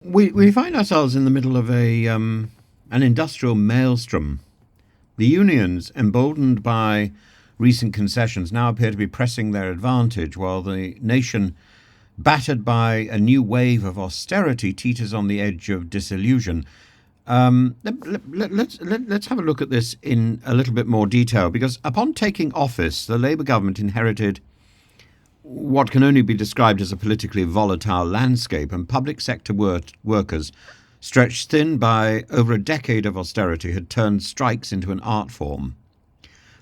We find ourselves in the middle of an industrial maelstrom. The unions, emboldened by recent concessions, now appear to be pressing their advantage, while the nation, battered by a new wave of austerity, teeters on the edge of disillusion. Let's have a look at this in a little bit more detail, because upon taking office, the Labour government inherited what can only be described as a politically volatile landscape, and public sector workers, stretched thin by over a decade of austerity, had turned strikes into an art form.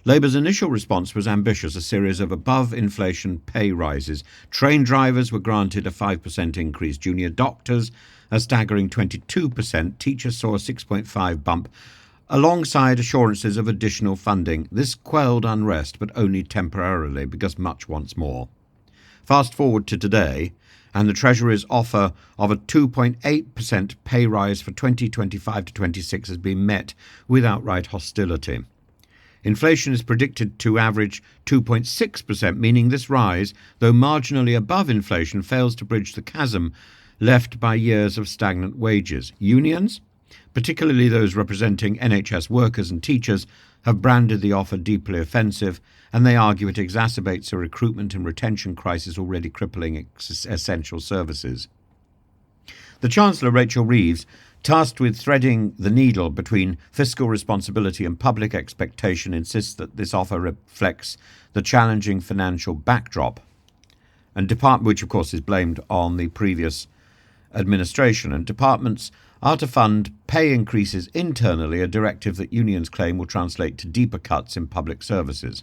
Labour's initial response was ambitious, a series of above-inflation pay rises. Train drivers were granted a 5% increase, junior doctors a staggering 22%, teachers saw a 6.5 bump, alongside assurances of additional funding. This quelled unrest, but only temporarily, because much wants more. Fast forward to today, and the Treasury's offer of a 2.8% pay rise for 2025 to 26 has been met with outright hostility. Inflation is predicted to average 2.6%, meaning this rise, though marginally above inflation, fails to bridge the chasm left by years of stagnant wages. Unions, particularly those representing NHS workers and teachers, have branded the offer deeply offensive, and they argue it exacerbates a recruitment and retention crisis already crippling essential services. The Chancellor, Rachel Reeves, tasked with threading the needle between fiscal responsibility and public expectation, insists that this offer reflects the challenging financial backdrop, and which of course is blamed on the previous administration, and departments are to fund pay increases internally, a directive that unions claim will translate to deeper cuts in public services.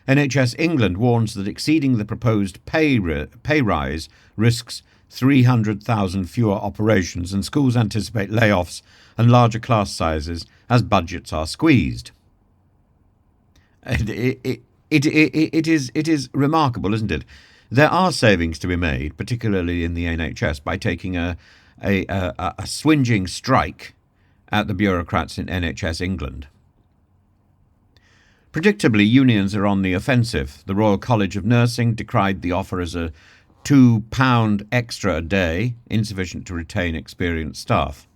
NHS England warns that exceeding the proposed pay rise risks 300,000 fewer operations, and schools anticipate layoffs and larger class sizes as budgets are squeezed. It is remarkable, isn't it? There are savings to be made, particularly in the NHS, by taking a swinging strike at the bureaucrats in NHS England. Predictably, unions are on the offensive. The Royal College of Nursing decried the offer as a £2 extra a day, insufficient to retain experienced staff.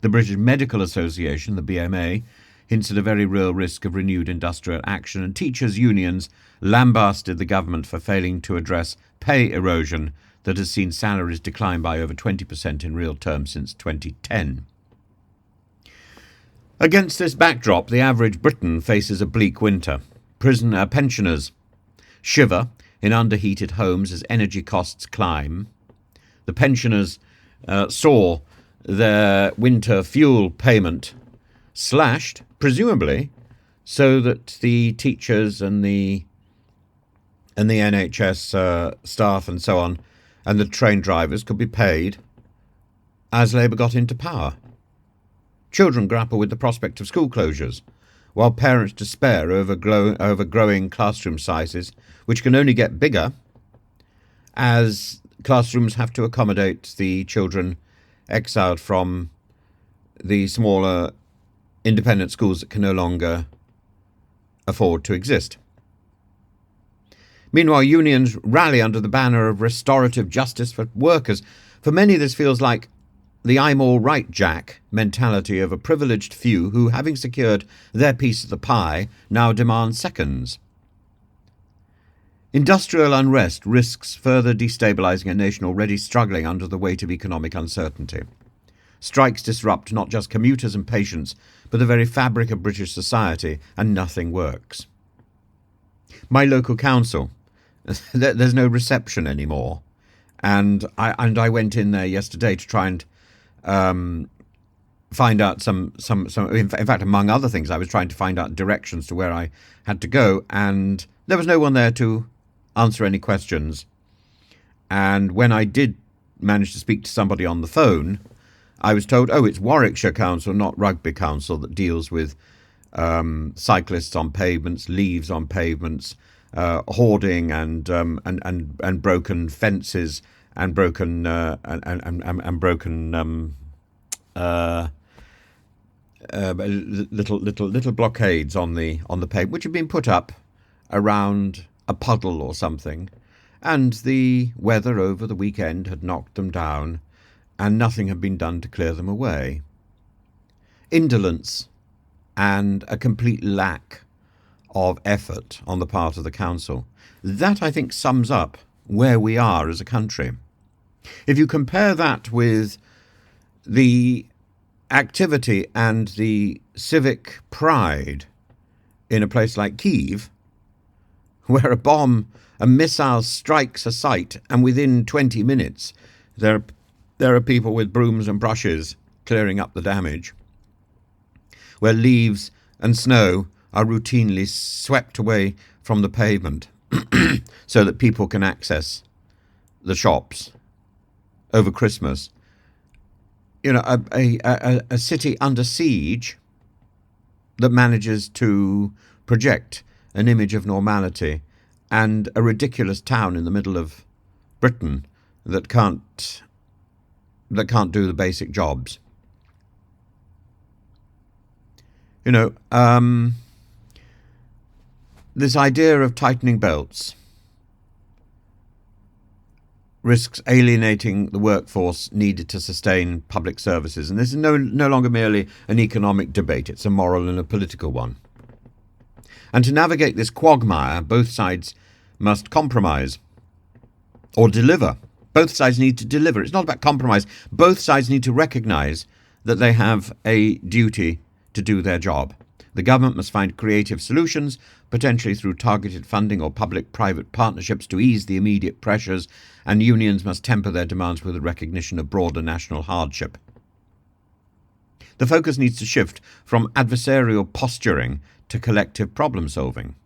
The British Medical Association, the BMA, hints at a very real risk of renewed industrial action, and teachers' unions lambasted the government for failing to address pay erosion that has seen salaries decline by over 20% in real terms since 2010. Against this backdrop, the average Briton faces a bleak winter. Pensioners shiver in underheated homes as energy costs climb. The pensioners saw their winter fuel payment slashed, presumably so that the teachers and the NHS staff and so on, and the train drivers could be paid as Labour got into power. Children grapple with the prospect of school closures, while parents despair over growing classroom sizes, which can only get bigger as classrooms have to accommodate the children exiled from the smaller independent schools that can no longer afford to exist. Meanwhile, unions rally under the banner of restorative justice for workers. For many, this feels like the "I'm all right, Jack" mentality of a privileged few who, having secured their piece of the pie, now demand seconds. Industrial unrest risks further destabilising a nation already struggling under the weight of economic uncertainty. Strikes disrupt not just commuters and patients, but the very fabric of British society, and nothing works. My local council, there's no reception anymore, and I went in there yesterday to try and find out some. In fact, among other things, I was trying to find out directions to where I had to go, and there was no one there to answer any questions. And when I did manage to speak to somebody on the phone, I was told, it's Warwickshire Council, not Rugby Council, that deals with cyclists on pavements, leaves on pavements, hoarding and broken fences and broken little blockades on the pavement, which have been put up around a puddle or something, and the weather over the weekend had knocked them down, and nothing had been done to clear them away. Indolence and a complete lack of effort on the part of the council. That, I think, sums up where we are as a country. If you compare that with the activity and the civic pride in a place like Kyiv, where a missile strikes a site, and within 20 minutes there are people with brooms and brushes clearing up the damage, where leaves and snow are routinely swept away from the pavement so that people can access the shops over Christmas. You know, a city under siege that manages to project an image of normality, and a ridiculous town in the middle of Britain that can't do the basic jobs. You know, this idea of tightening belts risks alienating the workforce needed to sustain public services. And this is no longer merely an economic debate, it's a moral and a political one. And to navigate this quagmire, both sides must compromise or deliver. Both sides need to deliver. It's not about compromise. Both sides need to recognise that they have a duty to do their job. The government must find creative solutions, potentially through targeted funding or public-private partnerships, to ease the immediate pressures, and unions must temper their demands with a recognition of broader national hardship. The focus needs to shift from adversarial posturing to collective problem-solving.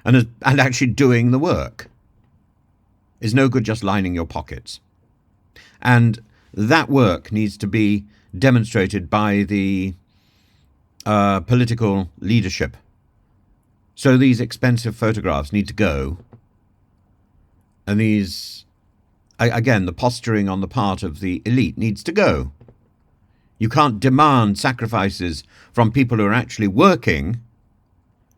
And actually doing the work. Is no good just lining your pockets. And that work needs to be demonstrated by the political leadership. So these expensive photographs need to go. And these, again, the posturing on the part of the elite needs to go. You can't demand sacrifices from people who are actually working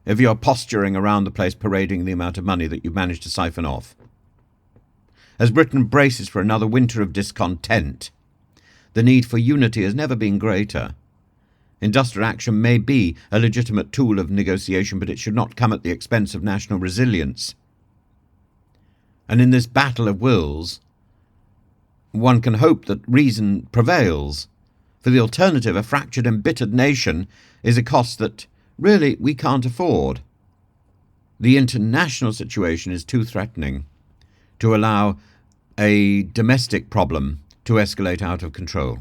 if you're posturing around the place parading the amount of money that you've managed to siphon off. As Britain braces for another winter of discontent, the need for unity has never been greater. Industrial action may be a legitimate tool of negotiation, but it should not come at the expense of national resilience. And in this battle of wills, one can hope that reason prevails. For the alternative, a fractured, embittered nation, is a cost that really we can't afford. The international situation is too threatening to allow a domestic problem to escalate out of control.